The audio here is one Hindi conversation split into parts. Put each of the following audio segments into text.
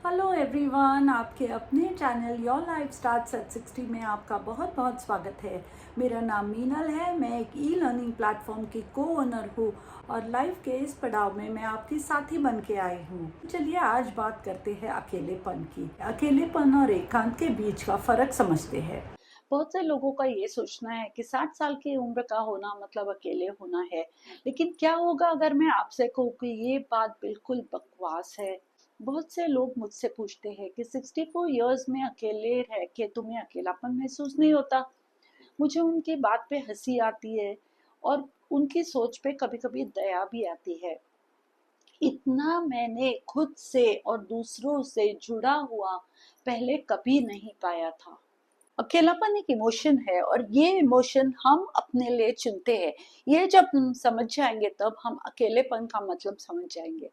हेलो एवरीवन, आपके अपने channel your life starts at 60 में आपका बहुत बहुत स्वागत है। मेरा नाम मीनल है। मैं एक ई लर्निंग प्लेटफॉर्म की को ओनर हूँ और लाइफ के इस पड़ाव में मैं आपकी साथी बन के आई हूँ। चलिए आज बात करते हैं अकेलेपन की। अकेलेपन और एकांत के बीच का फ़र्क समझते हैं। बहुत से लोगों का ये सोचना है कि 60 साल की उम्र का होना मतलब अकेले होना है, लेकिन क्या होगा अगर मैं आपसे कहूँ कि ये बात बिल्कुल बकवास है। बहुत से लोग मुझसे पूछते हैं कि 64 इयर्स में अकेले रह के तुम्हें अकेलापन महसूस नहीं होता। मुझे उनकी बात पे हंसी आती है और उनकी सोच पे कभी कभी दया भी आती है। इतना मैंने खुद से और दूसरों से जुड़ा हुआ पहले कभी नहीं पाया था। अकेलापन एक इमोशन है और ये इमोशन हम अपने लिए चुनते हैं। ये जब हम समझ जाएंगे तब हम अकेलेपन का मतलब समझ जाएंगे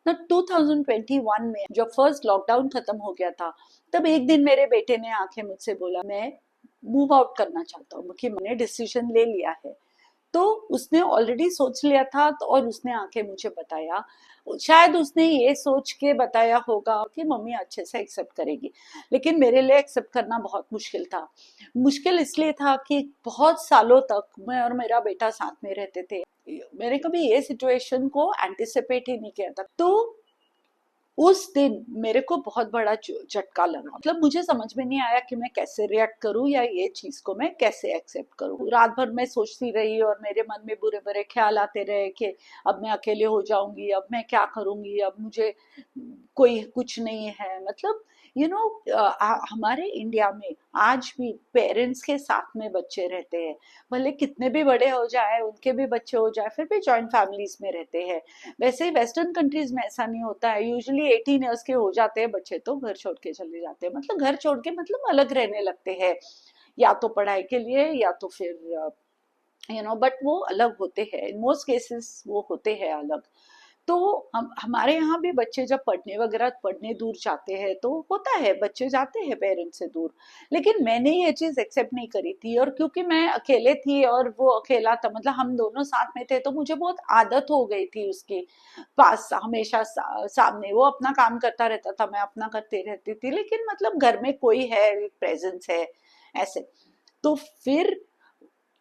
ना। 2021 में जब फर्स्ट लॉकडाउन खत्म हो गया था, तब एक दिन मेरे बेटे ने आके मुझसे बोला, मैं मूव आउट करना चाहता हूँ कि मैंने डिसीजन ले लिया है। तो उसने ऑलरेडी सोच लिया था और उसने आके मुझे बताया। शायद उसने ये सोच के बताया होगा कि मम्मी अच्छे से एक्सेप्ट करेगी, लेकिन मेरे लिए एक्सेप्ट करना बहुत मुश्किल था। मुश्किल इसलिए था कि बहुत सालों तक मैं और मेरा बेटा साथ में रहते थे। मैंने कभी ये सिचुएशन को एंटिसिपेट ही नहीं किया था। तो उस दिन मेरे को बहुत बड़ा झटका लगा। मतलब मुझे समझ में नहीं आया कि मैं कैसे रिएक्ट करूं या ये चीज को मैं कैसे एक्सेप्ट करूं। रात भर मैं सोचती रही और मेरे मन में बुरे बुरे ख्याल आते रहे कि अब मैं अकेले हो जाऊंगी, अब मैं क्या करूंगी, अब मुझे कोई कुछ नहीं है। मतलब हमारे इंडिया में आज भी पेरेंट्स के साथ में बच्चे रहते हैं। भले कितने भी बड़े हो जाए, उनके भी बच्चे हो जाए, फिर भी जॉइंट फैमिलीज में रहते हैं। वैसे वेस्टर्न कंट्रीज में ऐसा नहीं होता है। यूजुअली 18 ईयर्स के हो जाते हैं बच्चे तो घर छोड़ के चले जाते हैं। मतलब घर छोड़ के मतलब अलग रहने लगते हैं, या तो पढ़ाई के लिए या तो फिर बट वो अलग होते हैं। इन मोस्ट केसेस वो होते हैं अलग। तो हम हमारे यहाँ भी बच्चे जब पढ़ने वगैरह पढ़ने दूर जाते हैं तो होता है, बच्चे जाते हैं पेरेंट्स से दूर। लेकिन मैंने ये चीज एक्सेप्ट नहीं करी थी, और क्योंकि मैं अकेले थी और वो अकेला था, मतलब हम दोनों साथ में थे, तो मुझे बहुत आदत हो गई थी उसकी पास हमेशा सामने। वो अपना काम करता रहता था, मैं अपना करती रहती थी, लेकिन मतलब घर में कोई है, प्रेजेंस है, ऐसे। तो फिर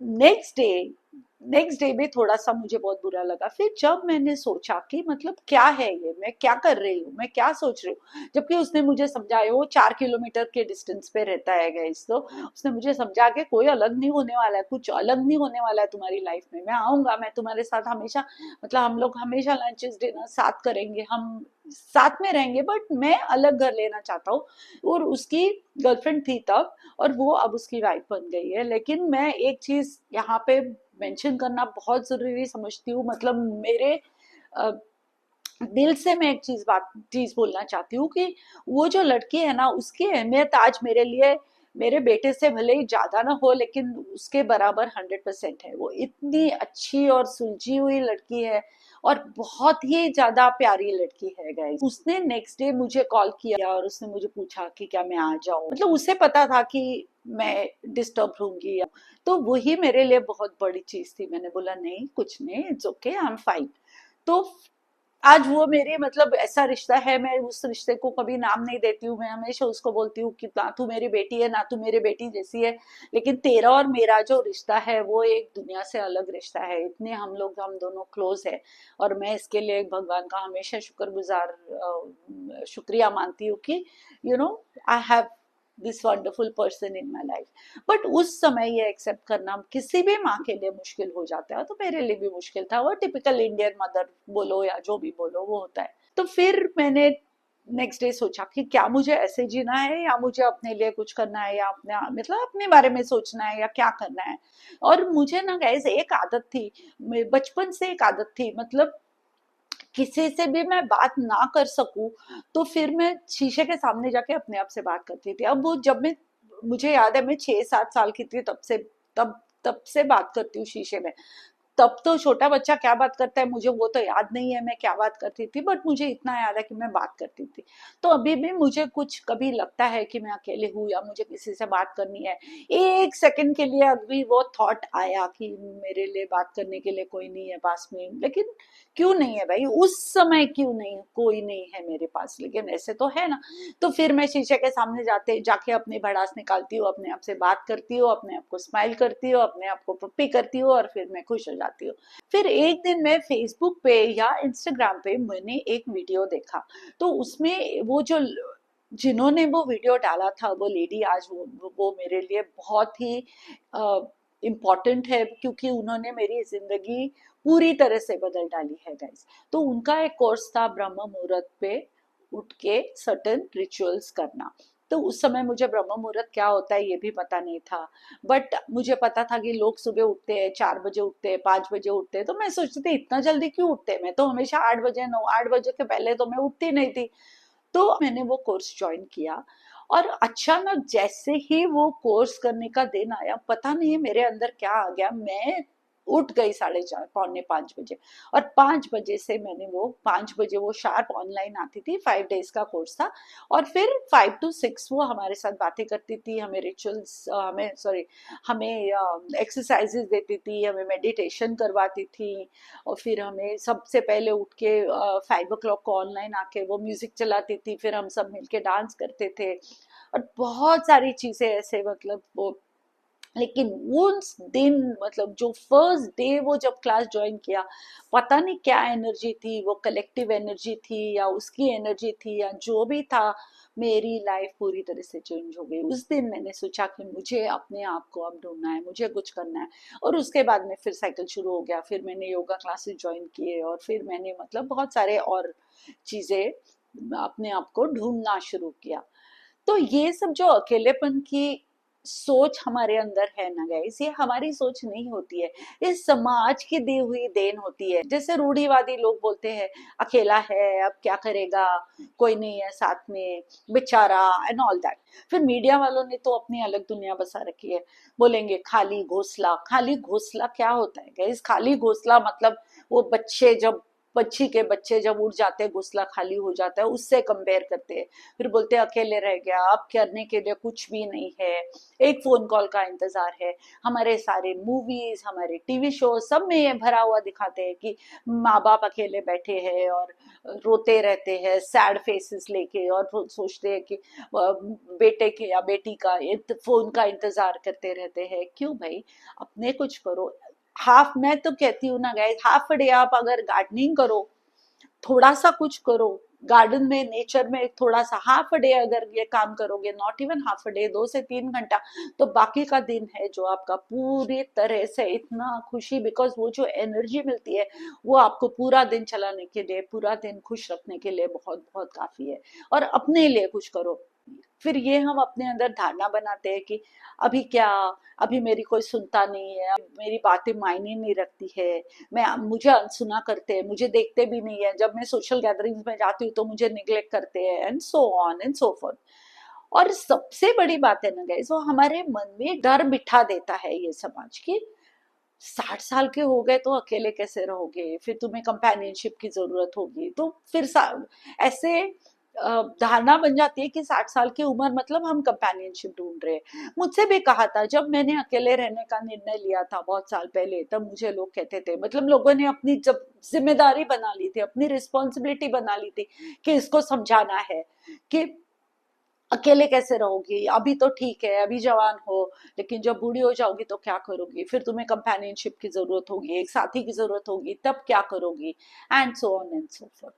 नेक्स्ट डे भी थोड़ा सा मुझे बहुत बुरा लगा। फिर जब मैंने सोचा कि मतलब क्या है ये, मैं क्या कर रही हूँ, मैं क्या सोच रही हूँ, जबकि उसने मुझे समझाया, वो 4 किलोमीटर के डिस्टेंस पे रहता है गाइस। तो उसने मुझे समझा के कोई अलग नहीं होने वाला है, कुछ अलग नहीं होने वाला है तुम्हारी लाइफ में। मैं आऊंगा, मैं तुम्हारे साथ हमेशा, मतलब हम लोग हमेशा लंचेस डिनर साथ करेंगे, हम साथ में रहेंगे, बट मैं अलग घर लेना चाहता हूँ। और उसकी गर्लफ्रेंड थी तब, और वो अब उसकी वाइफ बन गई है। लेकिन मैं एक चीज यहाँ पे मेंशन करना बहुत जरूरी समझती हूँ। मतलब मेरे अ, दिल से मैं एक चीज बोलना चाहती हूँ कि वो जो लड़की है ना, उसकी अहमियत आज मेरे लिए मेरे बेटे से भले ही ज्यादा ना हो, लेकिन उसके बराबर 100% है। वो इतनी अच्छी और सुलझी हुई लड़की है और बहुत ही ज्यादा प्यारी लड़की है गाइस। उसने नेक्स्ट डे मुझे कॉल किया और उसने मुझे पूछा कि क्या मैं आ जाऊं। मतलब उसे पता था कि मैं डिस्टर्ब होंगी, तो वही मेरे लिए बहुत बड़ी चीज थी। मैंने बोला नहीं, कुछ नहीं, it's okay, I am fine. तो आज वो मेरे मतलब ऐसा रिश्ता है, मैं उस रिश्ते को कभी नाम नहीं देती हूँ। मैं हमेशा उसको बोलती हूँ कि ना तू मेरी बेटी है, ना तू मेरे बेटी जैसी है, लेकिन तेरा और मेरा जो रिश्ता है वो एक दुनिया से अलग रिश्ता है। इतने हम दोनों क्लोज है, और मैं इसके लिए भगवान का हमेशा शुक्रिया मानती हूँ कि I have this wonderful person in my life. But उस समय ये एक्सेप्ट करना किसी भी माँ के लिए मुश्किल हो जाता है, तो मेरे लिए भी मुश्किल था। वो टिपिकल इंडियन मदर बोलो या जो भी बोलो, वो होता है। तो फिर मैंने नेक्स्ट डे सोचा कि क्या मुझे ऐसे जीना है, या मुझे अपने लिए कुछ करना है, या अपने मतलब अपने बारे में सोचना है, या क्या करना है। और मुझे ना गाइस एक आदत थी, बचपन से एक आदत थी, मतलब किसी से भी मैं बात ना कर सकूं तो फिर मैं शीशे के सामने जाके अपने आप से बात करती थी। अब वो जब मैं मुझे याद है मैं 6-7 साल की थी, तब से बात करती हूँ शीशे में। तब तो छोटा बच्चा क्या बात करता है मुझे वो तो याद नहीं है मैं क्या बात करती थी, बट मुझे इतना याद है कि मैं बात करती थी। तो अभी भी मुझे कुछ कभी लगता है कि मैं अकेले हूँ या मुझे किसी से बात करनी है, एक सेकंड के लिए अभी वो थॉट आया कि मेरे लिए बात करने के लिए कोई नहीं है पास में, लेकिन क्यों नहीं है भाई, उस समय क्यों नहीं, कोई नहीं है मेरे पास, लेकिन ऐसे तो है ना। तो फिर मैं शीशे के सामने जाके अपनी भड़ास निकालती हूँ, अपने आप से बात करती हूँ, अपने आप को स्माइल करती हूँ, अपने आप को पप्पी करती हूँ, और फिर मैं खुश हो जाती हूँ। फिर एक दिन मैं फेसबुक पे या इंस्टाग्राम पे मैंने एक वीडियो देखा, तो उसमें वो जो जिन्होंने वो वीडियो डाला था वो लेडी आज वो मेरे लिए बहुत ही इम्पोर्टेंट है, क्योंकि उन्होंने मेरी जिंदगी पूरी तरह से बदल डाली है गाइस। तो उनका एक कोर्स था ब्रह्म मुहूर्त पे उठ के सर्टेन रिचुअल्स करना। तो उस समय मुझे ब्रह्म मुहूर्त क्या होता है ये भी पता नहीं था, बट मुझे पता था कि लोग सुबह उठते हैं, 4 बजे उठते हैं, 5 बजे उठते हैं। तो मैं सोचती थी इतना जल्दी क्यों उठते हैं, मैं तो हमेशा 8 बजे 8 बजे के पहले तो मैं उठती नहीं थी। तो मैंने वो कोर्स ज्वाइन किया, और अचानक जैसे ही वो कोर्स करने का दिन आया, पता नहीं मेरे अंदर क्या आ गया, मैं उठ गई 4:30 पौने 5 बजे। और 5 बजे से मैंने वो 5 बजे वो शार्प ऑनलाइन आती थी, 5 डेज का कोर्स था। और फिर 5 to 6 वो हमारे साथ बातें करती थी, हमें रिचुअल्स हमें सॉरी हमें एक्सरसाइजेस देती थी, हमें मेडिटेशन करवाती थी। और फिर हमें सबसे पहले उठ के 5 o'clock को ऑनलाइन आके वो म्यूजिक चलाती थी, फिर हम सब मिलके डांस करते थे, और बहुत सारी चीजें ऐसे, मतलब वो। लेकिन उस दिन, मतलब जो फर्स्ट डे वो जब क्लास ज्वाइन किया, पता नहीं क्या एनर्जी थी, वो कलेक्टिव एनर्जी थी या उसकी एनर्जी थी या जो भी था, मेरी लाइफ पूरी तरह से चेंज हो गई। उस दिन मैंने सोचा कि मुझे अपने आप को अब ढूंढना है, मुझे कुछ करना है। और उसके बाद में फिर साइकिल शुरू हो गया, फिर मैंने योगा क्लासेस ज्वाइन किए, और फिर मैंने मतलब बहुत सारे और चीजें अपने आप को ढूंढना शुरू किया। तो ये सब जो अकेलेपन की सोच हमारे अंदर है ना गाइस, ये हमारी सोच नहीं होती है, इस समाज की दी हुई देन होती है। जैसे रूढ़िवादी लोग बोलते हैं अकेला है अब क्या करेगा, कोई नहीं है साथ में, बेचारा, एंड ऑल दैट। फिर मीडिया वालों ने तो अपनी अलग दुनिया बसा रखी है, बोलेंगे खाली घोंसला। खाली घोंसला क्या होता है गाइस? खाली घोंसला मतलब वो बच्चे जब पक्षी के बच्चे जब उड़ जाते हैं, घोंसला खाली हो जाता है, उससे कंपेयर करते हैं। फिर बोलते हैं अकेले रह गया, अब करने के लिए कुछ भी नहीं है, एक फोन कॉल का इंतजार है। हमारे सारे मूवीज, हमारे टीवी शो, सब में ये भरा हुआ दिखाते हैं कि माँ बाप अकेले बैठे हैं और रोते रहते हैं सैड फेसेस लेके, और सोचते हैं कि बेटे के या बेटी का फोन का इंतजार करते रहते हैं। क्यों भाई, अपने कुछ करो। हाफ, मैं तो कहती हूँ ना गाइस, हाफ डे आप अगर गार्डनिंग करो, थोड़ा सा कुछ करो गार्डन में, नेचर में, थोड़ा सा हाफ डे अगर ये काम करोगे, नॉट इवन हाफ डे, 2 से 3 घंटा, तो बाकी का दिन है जो आपका पूरी तरह से इतना खुशी, बिकॉज वो जो एनर्जी मिलती है वो आपको पूरा दिन चलाने के लिए, पूरा दिन खुश रखने के लिए बहुत बहुत काफी है। और अपने लिए कुछ करो। फिर ये हम अपने अंदर धारणा बनाते हैं कि अभी क्या, अभी मेरी कोई सुनता नहीं है, मेरी बातें मायने नहीं रखती है, मैं मुझे अनसुना करते हैं, मुझे देखते भी नहीं है, जब मैं सोशल गैदरिंग्स में जाती हूँ तो मुझे निग्लेक्ट करते हैं, and so on and so fourth. और सबसे बड़ी बात है ना गाइस, वो हमारे मन में डर बिठा देता है ये समाज की, 60 साल के हो गए तो अकेले कैसे रहोगे, फिर तुम्हें कंपेनियनशिप की जरूरत होगी। तो फिर ऐसे धारणा बन जाती है कि 60 साल की उम्र मतलब हम कंपेनियनशिप ढूंढ रहे हैं। मुझसे भी कहा था जब मैंने अकेले रहने का निर्णय लिया था बहुत साल पहले, तब मुझे लोग कहते थे, मतलब लोगों ने अपनी जब जिम्मेदारी बना ली थी, अपनी रिस्पॉन्सिबिलिटी बना ली थी कि इसको समझाना है कि अकेले कैसे रहोगी, अभी तो ठीक है, अभी जवान हो, लेकिन जब बूढ़ी हो जाओगी तो क्या करोगी, फिर तुम्हें कंपेनियनशिप की जरूरत होगी, एक साथी की जरूरत होगी, तब क्या करोगी, and so on and so fourth.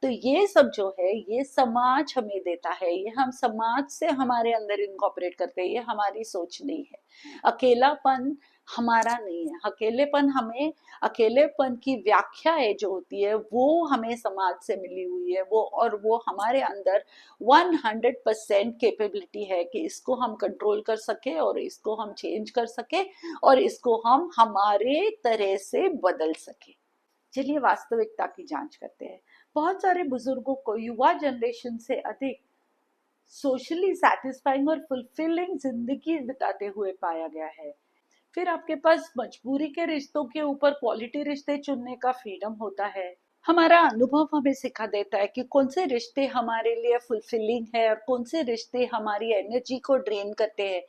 तो ये सब जो है ये समाज हमें देता है, ये हम समाज से हमारे अंदर इनकॉर्पोरेट करते हैं, ये हमारी सोच नहीं है। अकेलापन हमारा नहीं है, अकेलेपन हमें, अकेलेपन की व्याख्या है जो होती है वो हमें समाज से मिली हुई है, वो, और वो हमारे अंदर 100% कैपेबिलिटी है कि इसको हम कंट्रोल कर सके, और इसको हम चेंज कर सके, और इसको हम हमारे तरह से बदल सके। चलिए वास्तविकता की जांच करते हैं। बहुत सारे बुजुर्गों को युवा जनरेशन से अधिक सोशली सेटिस्फाइंग और फुलफिलिंग जिंदगी बिताते हुए पाया गया है। फिर आपके पास मजबूरी के रिश्तों के ऊपर क्वालिटी रिश्ते चुनने का फ्रीडम होता है। हमारा अनुभव हमें सिखा देता है कि कौन से रिश्ते हमारे लिए फुलफिलिंग है और कौन से रिश्ते हमारी एनर्जी को ड्रेन करते हैं।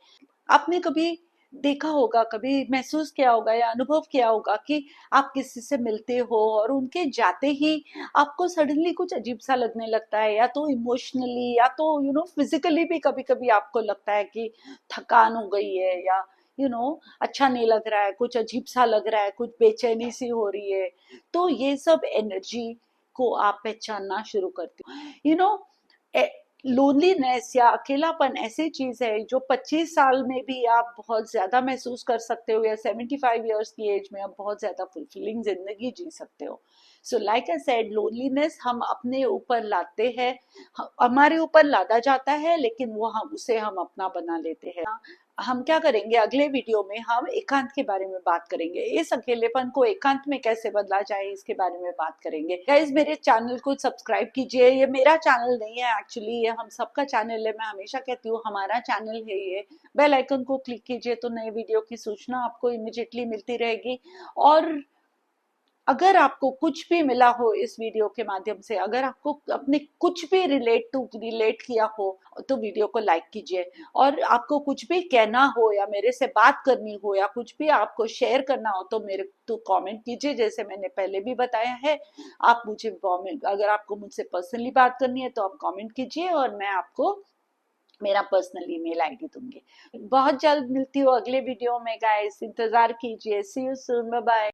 आपने कभी देखा होगा, कभी महसूस किया होगा या अनुभव किया होगा कि आप किसी से मिलते हो और उनके जाते ही आपको सडनली कुछ अजीब सा लगने लगता है, या तो इमोशनली या तो फिजिकली भी कभी कभी आपको लगता है कि थकान हो गई है, या अच्छा नहीं लग रहा है, कुछ अजीब सा लग रहा है, कुछ बेचैनी सी हो रही है। तो ये सब एनर्जी को आप पहचानना शुरू करते हो। लोनलीनेस या अकेलापन ऐसी चीज है जो 25 साल में भी आप बहुत ज्यादा महसूस कर सकते हो, या 75 ईयर्स की एज में आप बहुत ज्यादा फुलफिलिंग जिंदगी जी सकते हो। So like I said, loneliness हम अपने ऊपर लाते हैं, हमारे ऊपर लादा जाता है, लेकिन वो हम उसे हम अपना बना लेते हैं। हम क्या करेंगे, अगले वीडियो में हम एकांत के बारे में बात करेंगे, इस अकेलेपन को एकांत में कैसे बदला जाए इसके बारे में बात करेंगे। गाइस, मेरे चैनल को सब्सक्राइब कीजिए। ये मेरा चैनल नहीं है एक्चुअली, ये हम सबका चैनल है। मैं हमेशा कहती हूँ हमारा चैनल है ये। बेल आइकन को क्लिक कीजिए तो नए वीडियो की सूचना आपको इमिडिएटली मिलती रहेगी। और अगर आपको कुछ भी मिला हो इस वीडियो के माध्यम से, अगर आपको अपने कुछ भी रिलेट किया हो, तो वीडियो को लाइक कीजिए। और आपको कुछ भी कहना हो या मेरे से बात करनी हो या कुछ भी आपको शेयर करना हो तो मेरे तो कमेंट कीजिए, जैसे मैंने पहले भी बताया है। आप मुझे कमेंट, अगर आपको मुझसे पर्सनली बात करनी है तो आप कमेंट कीजिए और मैं आपको मेरा पर्सनल ईमेल आईडी दूंगी। बहुत जल्द मिलती हूँ अगले वीडियो में गाइस, इंतजार कीजिए। सी यू सून, बाय बाय।